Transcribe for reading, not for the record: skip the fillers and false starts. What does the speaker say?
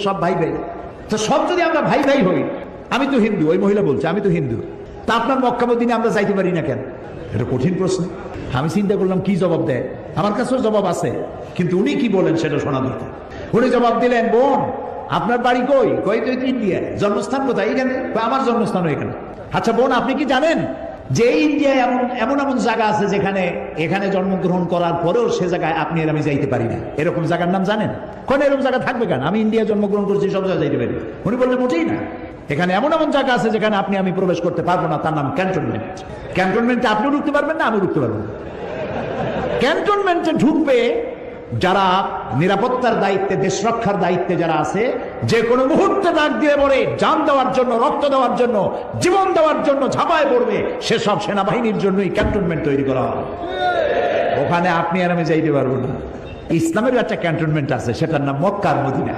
সব ভাই ভাই। তো সব যদি আমরা ভাই ভাই হই, আমি তো হিন্দু, ওই মহিলা বলছে আমি তো হিন্দু, তা আপনার মক্কা মদিনে আমরা যাইতে পারি না কেন? এটা কঠিন প্রশ্ন। আমি চিন্তা করলাম কি জবাব দেয়। আমার কাছেও জবাব আছে, কিন্তু উনি কি বলেন সেটা শোনা দরকার। উনি জবাব দিলেন, বোন আপনার বাড়ি কই? কই তো ইন্ডিয়ায়। জন্মস্থান কোথায়? এখানে। আমার জন্মস্থানও এখানে। আচ্ছা বোন, আপনি কি জানেন যে ইন্ডিয়ায় এমন এমন এমন জায়গা আছে যেখানে এখানে জন্মগ্রহণ করার পরেও সে জায়গায় আপনি আর আমি যাইতে পারি না? এরকম জায়গার নাম জানেন? কোন এরকম জায়গা থাকবে কেন? আমি ইন্ডিয়া জন্মগ্রহণ করছি, সব জায়গায় যাইতে পারি। উনি বললেন মোটেই না, এখানে এমন এমন জায়গা আছে যেখানে আপনি আমি প্রবেশ করতে পারবো না, তার নাম ক্যান্টনমেন্ট। ক্যান্টনমেন্টে আপনিও ঢুকতে পারবেন না, আমিও ঢুকতে পারবো না। ক্যান্টনমেন্টে ঢুকবে যারা নিরাপত্তার দায়িত্বে, দেশ রক্ষার দায়িত্বে যারা আছে, যে কোনো মুহূর্তে ডাক দিয়ে পড়ে জান দেওয়ার জন্য, রক্ত দেওয়ার জন্য, জীবন দেওয়ার জন্য ঝাঁপায় পড়বে, সেসব সেনাবাহিনীর জন্যই ক্যান্টনমেন্ট তৈরি করা হয়। ওখানে আপনি আর আমি যাইতে পারবো না। ইসলামের একটা ক্যান্টনমেন্ট আছে, সেটার নাম মক্কা আর মদিনা।